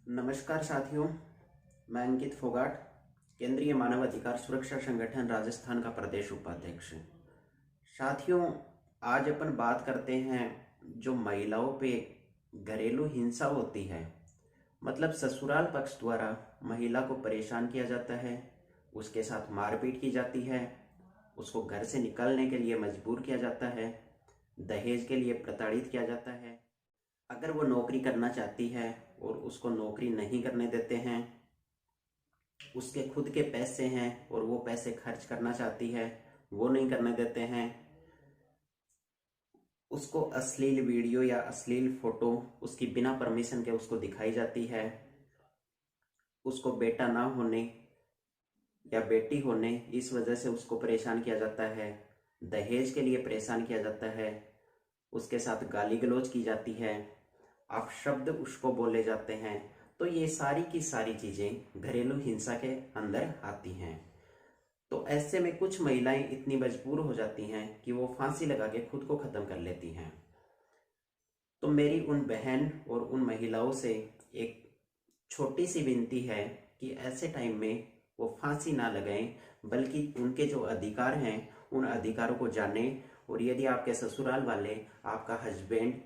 नमस्कार साथियों, मैं अंकित फोगाट, केंद्रीय मानव अधिकार सुरक्षा संगठन राजस्थान का प्रदेश उपाध्यक्ष। साथियों, आज अपन बात करते हैं जो महिलाओं पे घरेलू हिंसा होती है, मतलब ससुराल पक्ष द्वारा महिला को परेशान किया जाता है, उसके साथ मारपीट की जाती है, उसको घर से निकलने के लिए मजबूर किया जाता है, दहेज के लिए प्रताड़ित किया जाता है। अगर वो नौकरी करना चाहती है और उसको नौकरी नहीं करने देते हैं, उसके खुद के पैसे हैं और वो पैसे खर्च करना चाहती है, वो नहीं करने देते हैं, उसको अश्लील वीडियो या अश्लील फोटो उसकी बिना परमिशन के उसको दिखाई जाती है, उसको बेटा ना होने या बेटी होने इस वजह से उसको परेशान किया जाता है, दहेज के लिए परेशान किया जाता है, उसके साथ गाली गलौज की जाती है, अपशब्द उसको बोले जाते हैं। तो ये सारी की सारी चीजें घरेलू हिंसा के अंदर आती हैं। तो ऐसे में कुछ महिलाएं इतनी मजबूर हो जाती हैं कि वो फांसी लगा के खुद को खत्म कर लेती हैं। तो मेरी उन बहन और उन महिलाओं से एक छोटी सी विनती है कि ऐसे टाइम में वो फांसी ना लगाएं, बल्कि उनके जो अधिकार हैं उन अधिकारों को जानें। और यदि आपके ससुराल वाले, आपका हस्बैंड,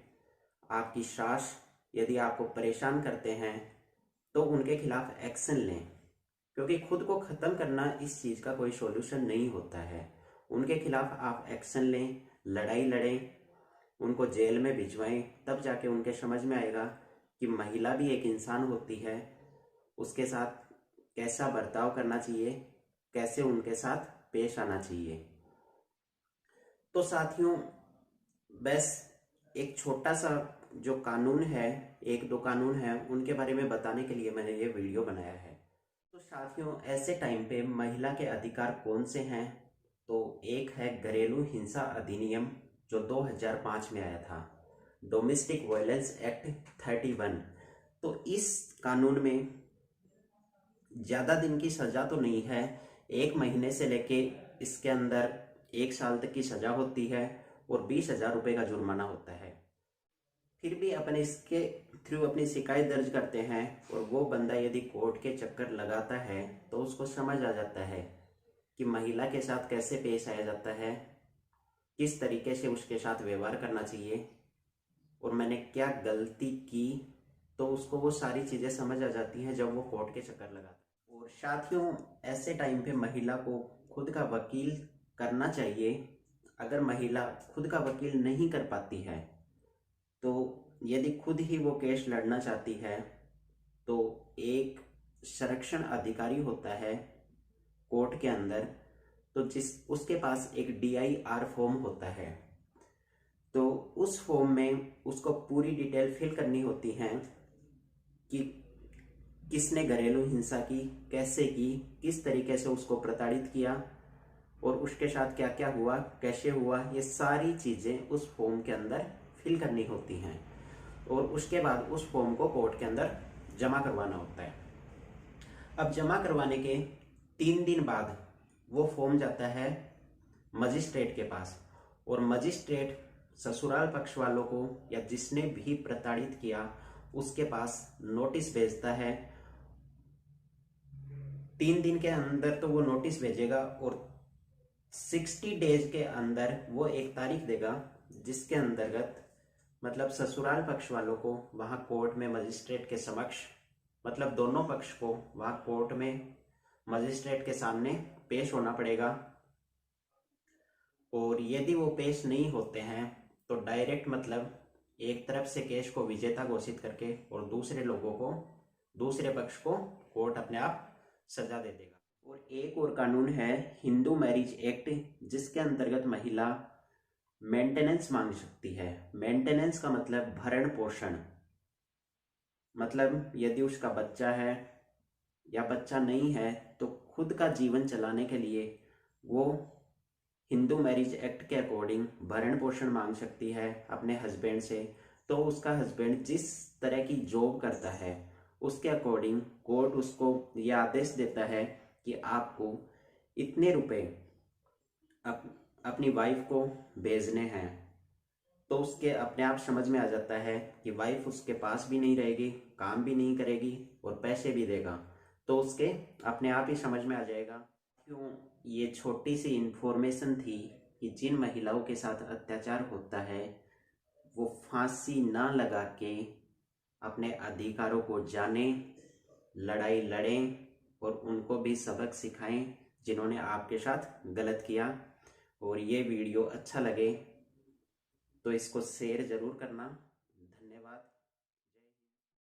आपकी सास यदि आपको परेशान करते हैं तो उनके खिलाफ एक्शन लें, क्योंकि खुद को ख़त्म करना इस चीज़ का कोई सॉल्यूशन नहीं होता है। उनके खिलाफ आप एक्शन लें, लड़ाई लड़ें, उनको जेल में भिजवाएं, तब जाके उनके समझ में आएगा कि महिला भी एक इंसान होती है, उसके साथ कैसा बर्ताव करना चाहिए, कैसे उनके साथ पेश आना चाहिए। तो साथियों, बस एक छोटा सा जो कानून है, एक दो कानून है, उनके बारे में बताने के लिए मैंने ये वीडियो बनाया है। तो साथियों, ऐसे टाइम पे महिला के अधिकार कौन से हैं? तो एक है घरेलू हिंसा अधिनियम जो 2005 में आया था, डोमेस्टिक वायलेंस एक्ट 31। तो इस कानून में ज़्यादा दिन की सज़ा तो नहीं है, 1 महीने से लेके इसके अंदर 1 साल तक की सज़ा होती है और 20,000 रुपये का जुर्माना होता है। फिर भी अपन इसके थ्रू अपनी शिकायत दर्ज करते हैं और वो बंदा यदि कोर्ट के चक्कर लगाता है तो उसको समझ आ जाता है कि महिला के साथ कैसे पेश आया जाता है, किस तरीके से उसके साथ व्यवहार करना चाहिए और मैंने क्या गलती की। तो उसको वो सारी चीज़ें समझ आ जाती हैं जब वो कोर्ट के चक्कर लगाता है। और साथियों, ऐसे टाइम पे महिला को खुद का वकील करना चाहिए। अगर महिला खुद का वकील नहीं कर पाती है तो यदि खुद ही वो केस लड़ना चाहती है तो एक संरक्षण अधिकारी होता है कोर्ट के अंदर, तो उसके पास एक DIR फॉर्म होता है। तो उस फॉर्म में उसको पूरी डिटेल फिल करनी होती है कि किसने घरेलू हिंसा की, कैसे की, किस तरीके से उसको प्रताड़ित किया और उसके साथ क्या क्या हुआ, कैसे हुआ, ये सारी चीज़ें उस फॉर्म के अंदर फिल करनी होती हैं और उसके बाद उस फॉर्म को कोर्ट के अंदर जमा करवाना होता है। अब जमा करवाने के 3 दिन बाद वो फॉर्म जाता है मजिस्ट्रेट के पास और मजिस्ट्रेट ससुराल पक्ष वालों को या जिसने भी प्रताड़ित किया उसके पास नोटिस भेजता है। 3 दिन के अंदर तो वो नोटिस भेजेगा और 60 डेज के अंदर वो एक तारीख देगा जिसके अंतर्गत मतलब ससुराल पक्ष वालों को वहां कोर्ट में मजिस्ट्रेट के समक्ष, मतलब दोनों पक्ष को वहां कोर्ट में मजिस्ट्रेट के सामने पेश होना पड़ेगा। और यदि वो पेश नहीं होते हैं तो डायरेक्ट मतलब एक तरफ से केस को विजेता घोषित करके और दूसरे लोगों को, दूसरे पक्ष को कोर्ट अपने आप सजा दे देगा। और एक और कानून है हिंदू मैरिज एक्ट, जिसके अंतर्गत महिला मेंटेनेंस मांग सकती है। मेंटेनेंस का मतलब भरण पोषण, मतलब यदि उसका बच्चा है या बच्चा नहीं है तो खुद का जीवन चलाने के लिए वो हिंदू मैरिज एक्ट के अकॉर्डिंग भरण पोषण मांग सकती है अपने हस्बैंड से। तो उसका हस्बैंड जिस तरह की जॉब करता है उसके अकॉर्डिंग कोर्ट उसको यह आदेश देता है कि आपको इतने रुपए अपनी वाइफ को भेजने हैं। तो उसके अपने आप समझ में आ जाता है कि वाइफ उसके पास भी नहीं रहेगी काम भी नहीं करेगी और पैसे भी देगा, तो उसके अपने आप ही समझ में आ जाएगा। क्यों, ये छोटी सी इन्फॉर्मेशन थी कि जिन महिलाओं के साथ अत्याचार होता है वो फांसी ना लगा के अपने अधिकारों को जाने, लड़ाई लड़ें और उनको भी सबक सिखाएं जिन्होंने आपके साथ गलत किया। और ये वीडियो अच्छा लगे तो इसको शेयर ज़रूर करना।